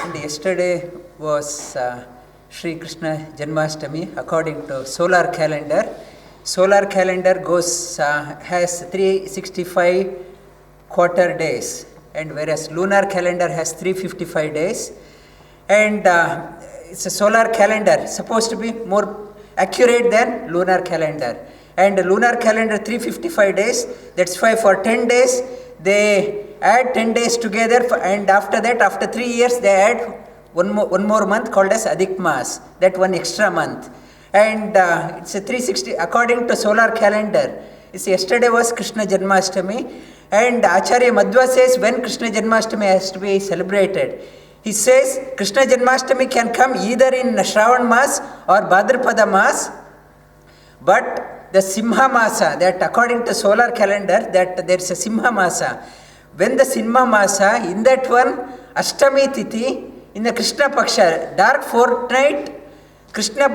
And yesterday was Sri Krishna Janmashtami according to solar calendar. Solar calendar has 365 quarter days, and whereas lunar calendar has 355 days. And it's a solar calendar supposed to be more accurate than lunar calendar. And lunar calendar 355 days, that's why for 10 days they add 10 days together, and after that, after 3 years, they add one more month called as Adhik Mas, that one extra month. And it's a 360 according to solar calendar. Yesterday was Krishna Janmashtami, and Acharya Madhva says when Krishna Janmashtami has to be celebrated. He says Krishna Janmashtami can come either in Shravan Mas or Bhadrapada Mas, but the Simha Masa, that according to solar calendar, that there is a Simha Masa. When the Simha Masa, in that one, Ashtami Tithi, in the Krishna Paksha, dark fortnight, Krishna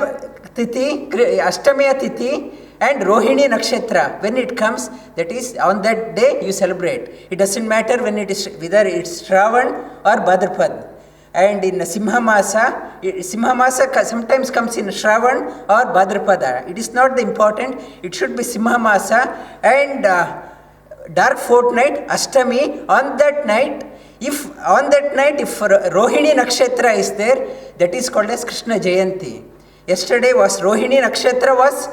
Tithi, Ashtamiya Tithi, and Rohini Nakshatra, when it comes, that is, on that day you celebrate. It doesn't matter when it is, whether it's Shravan or Bhadrapad. And in Simha Masa sometimes comes in Shravan or Bhadrapada. It is not the important, it should be Simha Masa and dark fortnight, Ashtami. On that night, if Rohini Nakshatra is there, that is called as Krishna Jayanti. Yesterday was Rohini Nakshatra was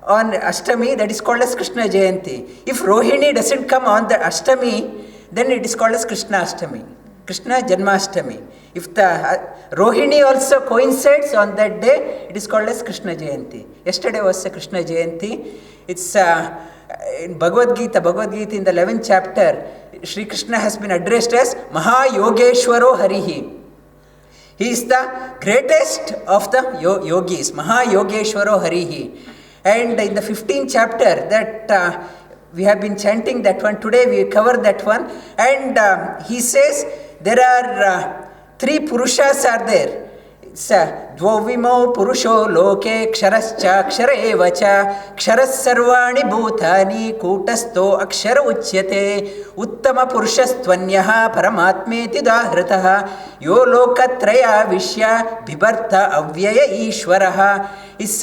on Ashtami, that is called as Krishna Jayanti. If Rohini doesn't come on the Ashtami, then it is called as Krishna Ashtami, Krishna Janmashtami. If the Rohini also coincides on that day, it is called as Krishna Jayanti. Yesterday was a Krishna Jayanti. It's in Bhagawat Gita in the 11th chapter, Sri Krishna has been addressed as Maha Yogeshwaro Harihi. He is the greatest of the yogis, Maha Yogeshwaro Harihi. And in the 15th chapter that we have been chanting that one, today we cover that one. And he says there are three Purushas are there. It's Dvovimo Purusho Loke Ksharascha Kshara Evacha Ksharas Sarvani Bhutani Kutasto Akshara Uchyate Uttama Purushastvanyaha Paramatmeti Dahrataha Yo Lokatraya Vishya Bhibartha Avyaya Ishwaraha. It's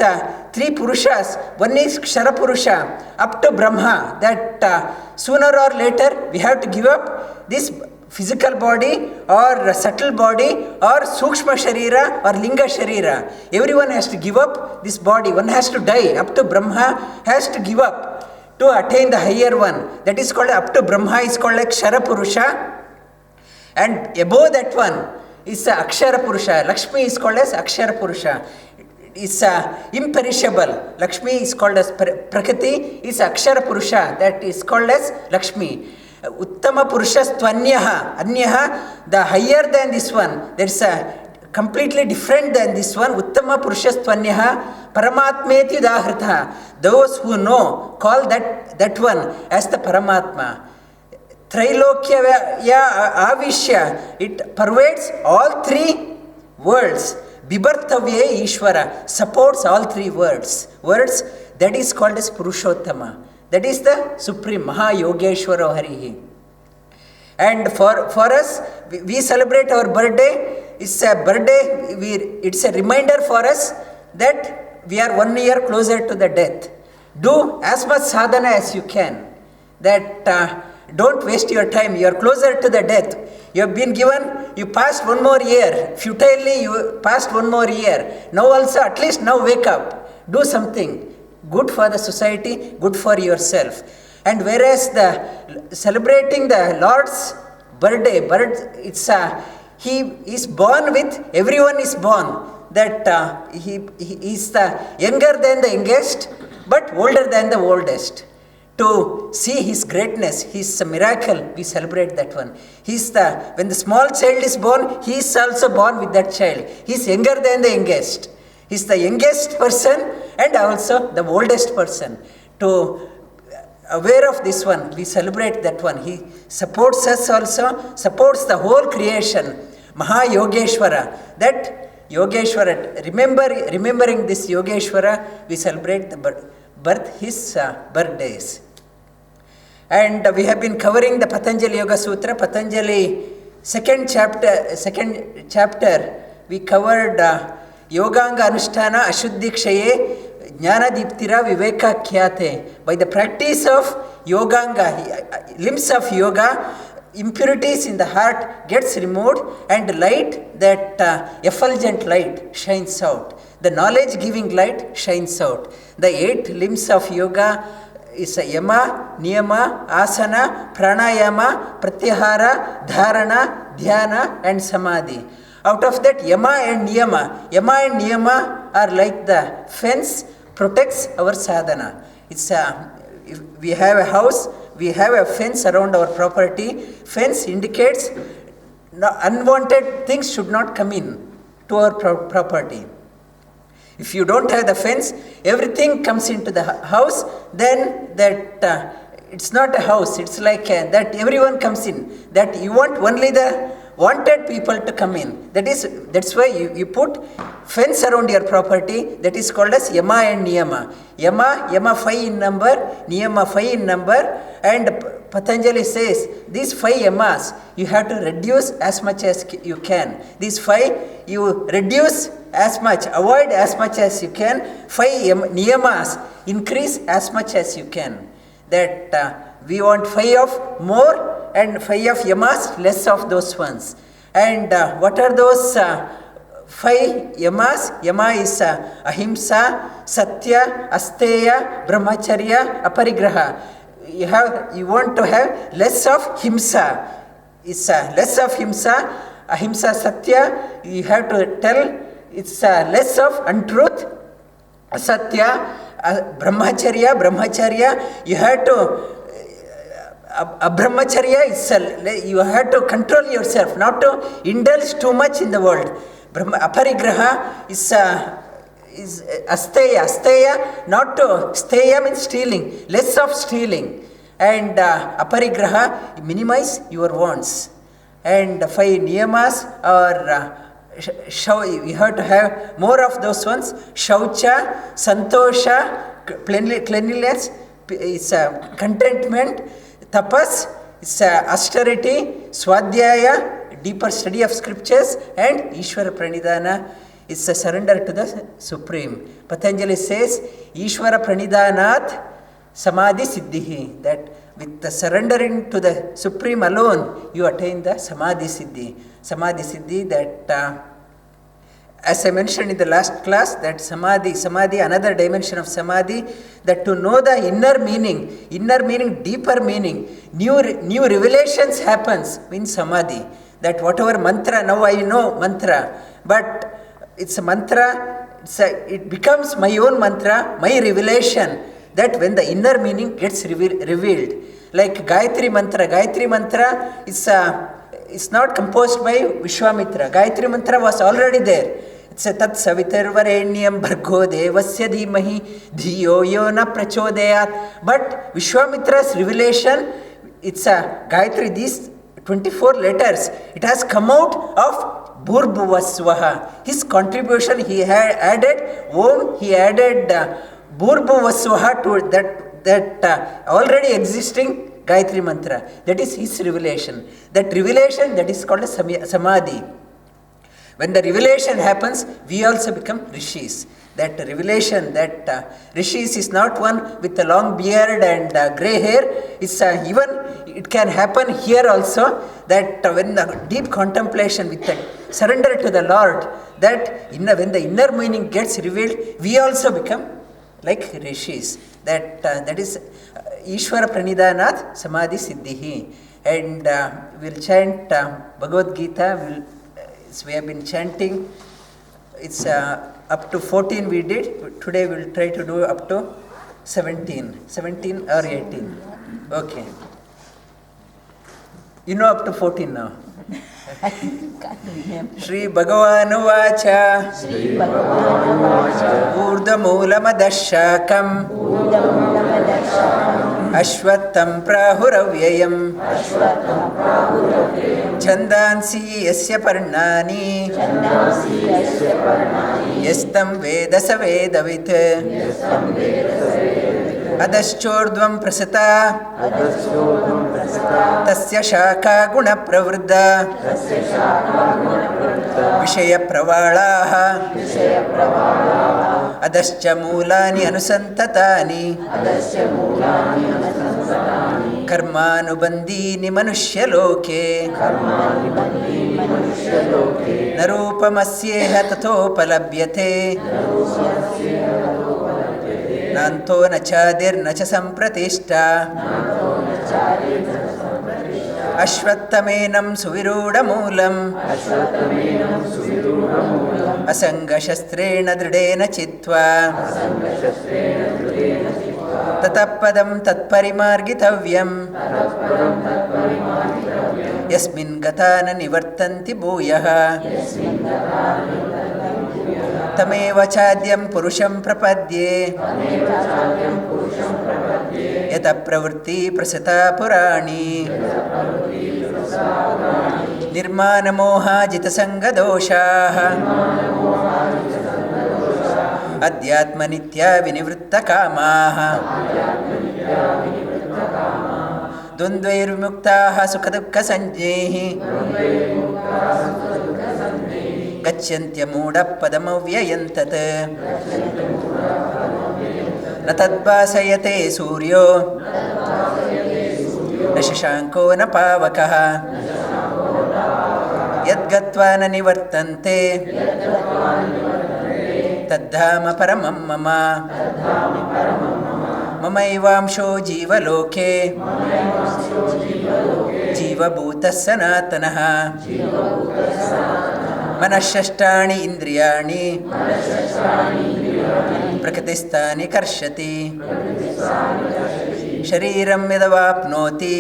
three Purushas. One is Kshara Purusha up to Brahma, that sooner or later we have to give up this physical body or subtle body or Sukshma Sharira or Linga Sharira. Everyone has to give up this body. One has to die. Up to Brahma has to give up to attain the higher one. That is called, up to Brahma is called like Kshara Purusha. And above that one is Akshara Purusha. Lakshmi is called as Akshara Purusha. It's imperishable. Lakshmi is called as Prakriti, is Akshara Purusha. That is called as Lakshmi. Uttama Purushastvanyaha, Anyaha, the higher than this one, there is a completely different than this one. Uttama Purushastvanyaha, Paramatmeti Dahrataha. Those who know, call that one as the Paramatma. Trailokya Avishya, it pervades all three worlds. Bibhartavye Ishvara, supports all three words. That is called as Purushottama. That is the Supreme Maha Yogeshwara Harihi. And for us, we celebrate our birthday. It's a birthday, it's a reminder for us that we are 1 year closer to the death. Do as much sadhana as you can. That don't waste your time. You are closer to the death. You have been given, you passed 1 more year. Futilely, you passed 1 more year. Now also, at least now wake up. Do something good for the society, good for yourself. And whereas celebrating the Lord's birthday, he is born with, everyone is born. That he is the younger than the youngest, but older than the oldest. To see his greatness, his miracle, we celebrate that one. When the small child is born, he is also born with that child. He is younger than the youngest. He is the youngest person and also the oldest person. To aware of this one, we celebrate that one. He supports us also, supports the whole creation. Maha Yogeshwara. That Yogeshwara, remembering this Yogeshwara, we celebrate his birthdays. And we have been covering the Patanjali Yoga Sutra. Patanjali second chapter, we covered Yoganga Anushtana Ashuddhi Kshaye Jnana Diptira Viveka Khyate. By the practice of Yoganga, limbs of yoga, impurities in the heart gets removed and light, that effulgent light shines out. The knowledge giving light shines out. The 8 limbs of yoga is yama, niyama, asana, pranayama, pratyahara, dharana, dhyana and samadhi. Out of that, yama and niyama are like the fence protects our sadhana. It's if we have a house, we have a fence around our property. Fence indicates unwanted things should not come in to our property. If you don't have the fence, everything comes into the house, then that it's not a house, it's like that everyone comes in. That you want only the wanted people to come in. That's why you put fence around your property. That is called as yama and niyama. Yama 5 in number, niyama 5 in number, and Patanjali says these 5 yamas you have to reduce as much as you can. These 5 you reduce as much, avoid as much as you can. 5 niyamas increase as much as you can. That we want 5 of more and 5 of yamas, less of those ones. And what are those 5 yamas? Yama is ahimsa, satya, asteya, brahmacharya, aparigraha. You want to have less of himsa. It's less of himsa, ahimsa, satya. You have to tell it's less of untruth, asatya, brahmacharya. You have to brahmacharya is you have to control yourself, not to indulge too much in the world. Aparigraha is asteya, not to steya means stealing, less of stealing. And aparigraha, minimize your wants. And 5 niyamas are you have to have more of those ones. Shaucha, santosha, cleanliness, is contentment. Tapas is austerity, swadhyaya, deeper study of scriptures, and Ishvara Pranidhana is a surrender to the Supreme. Patanjali says, Ishvara Pranidhanat Samadhi Siddhihi, that with the surrendering to the Supreme alone, you attain the Samadhi Siddhi. Samadhi Siddhi, that as I mentioned in the last class, that Samadhi, another dimension of Samadhi, that to know the inner meaning, deeper meaning, new revelations happens in Samadhi. That whatever mantra, now I know mantra, but it's a mantra, it becomes my own mantra, my revelation, that when the inner meaning gets revealed. Like Gayatri mantra is not composed by Vishwamitra. Gayatri mantra was already there. It's a tat savitarvarenyam bhargo devasya dhimahi dhiyo yo na prachodayat. But Vishwamitra's revelation, it's a Gayatri, these 24 letters, it has come out of Bhurbhuvasvaha. His contribution, he had added Om, he added Bhurbhuvasvaha to that already existing Gayatri mantra. That is his revelation. That revelation, that is called a Samadhi. When the revelation happens, we also become rishis. That revelation, that rishis is not one with a long beard and grey hair. It's even, it can happen here also, that when the deep contemplation with the surrender to the Lord, that when the inner meaning gets revealed, we also become like rishis. That is Ishvara Pranidhanath Samadhi Siddhihi. And we'll chant Bhagavad Gita. We have been chanting. It's up to 14 we did. Today we'll try to do up to 17 or 18. Okay. You know up to 14 now. Shri Bhagavan Vacha Urdha Moola Madashakam Ashvattam Prahuravyayam Chandansi Yasya Parnani Yastam Veda Savedavit अधश्चोर्ध्वं प्रसृता तस्य शाखा गुणप्रवृद्धा विषयप्रवाळाः अधश्च मूलानि अनुसन्ततानि कर्मानुबन्धीनि मनुष्यलोके न रूपमस्येह तथोपलभ्यते नान्तो न चादिर्न च सम्प्रतिष्ठा अश्वत्थमेनं सुविरूढमूलम् असङ्गशस्त्रेण दृढेन चित्वा ततः पदं तत्परिमार्गितव्यम् यस्मिन् गता न निवर्तन्ति भूयः तमेव चाद्यं पुरुषं प्रपद्ये यतः प्रवृत्ति प्रसृता पुराणी निर्मानमोहाजितसङ्गदोषाः अध्यात्मनित्या विनिवृत्तकामाः द्वन्द्वैर्विमुक्ताः सुखदुःखसञ्ज्ञैः गच्छन्त्यमूढः पदमव्ययं तत् न तद्भासयते सूर्यो न शशाङ्को न पावकः यद्गत्वा न निवर्तन्ते तद्धाम परमं मम ममैवांशो जीवलोके जीवभूतः सनातनः मनःषष्ठाणि इन्द्रियाणि प्रकृतिस्थानि कर्षति शरीरं यदवाप्नोति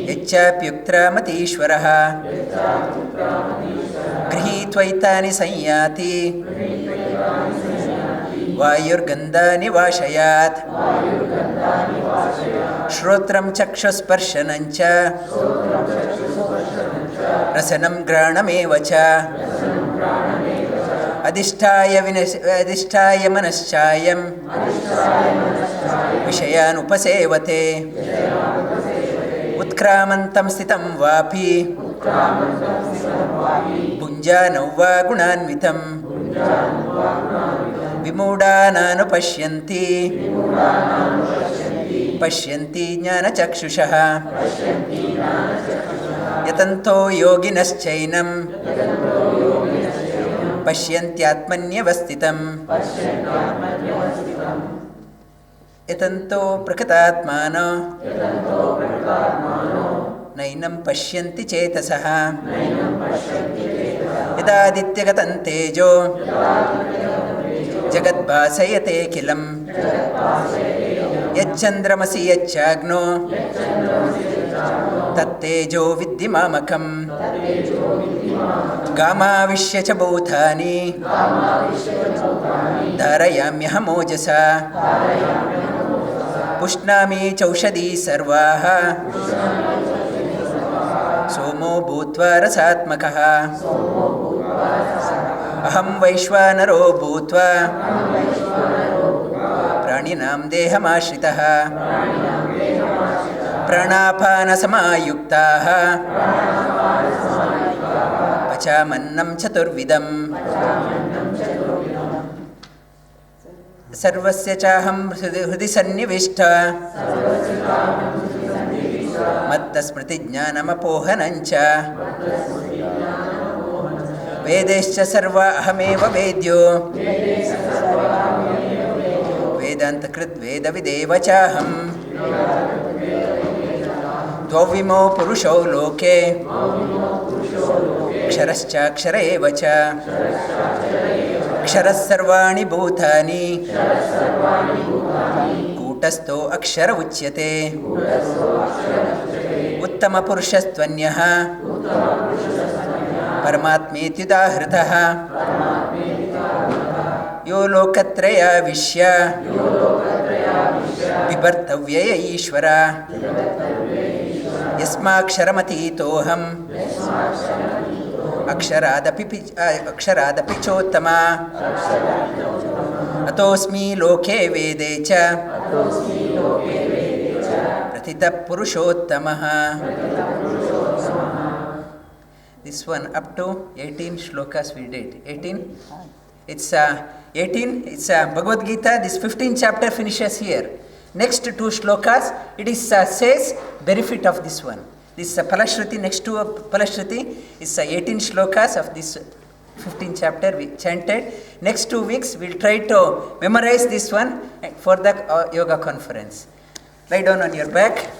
यच्चाप्युक्तमतीश्वरः गृहीत्वैतानि संयाति वायुर्गन्धानि वाशयात् श्रोत्रं चक्षुस्पर्शनं च रसनं घ्राणमेव च अधिष्ठाय मनश्चायं विषयानुपसेवते उत्क्रामन्तं स्थितं वापि भुञ्जानौ वा गुणान्वितं विमूढानानुपश्यन्ति पश्यन्ति ज्ञानचक्षुषः यतन्तो योगिनश्चैनं पश्यन्त्यात्मन्यवस्थितं यतन्तो प्रकृतात्मानो नैनं पश्यन्ति चेतसः यदादित्यगतं तेजो जगद्भासयतेऽखिलं यच्चन्द्रमसि यच्चाग्नो तत्तेजो विद्धि मामकम् गामाविश्य च भूतानि धारयाम्यहमोजसा पुष्णामि चौषधी सर्वाः सोमो भूत्वा रसात्मकः अहं वैश्वानरो भूत्वा प्राणिनां देहमाश्रितः प्राणापानसमायुक्ताः पचामन्नं चतुर्विधम् सर्वस्य चाहं हृदि सन्निविष्ट मत्तस्मृतिज्ञानमपोहनं च वेदैश्च सर्वा अहमेव वेद्यो वेदान्तकृद्वेदविदेव चाहं द्वौविमो पुरुषौ लोके क्षरश्चाक्षर एव च क्षरः सर्वाणि भूतानि कूटस्थो अक्षर उच्यते उत्तमपुरुषस्त्वन्यः परमात्मेत्युदाहृतः यो लोकत्रयाविश्य विभर्तव्यय ईश्वर यस्माक्षरमतीतोऽहम् अक्षरादपि चोत्तमा Atosmi loke vede cha pratita purushottamaha. This one up to 18 shlokas we did. 18? It's 18, it's Bhagavad Gita. This 15th chapter finishes here. Next 2 shlokas, it is says benefit of this one. This Palashruti, next to Palashruti is 18 shlokas of this 15th chapter we chanted. Next 2 weeks we'll try to memorize this one for the yoga conference. Lie down on your back.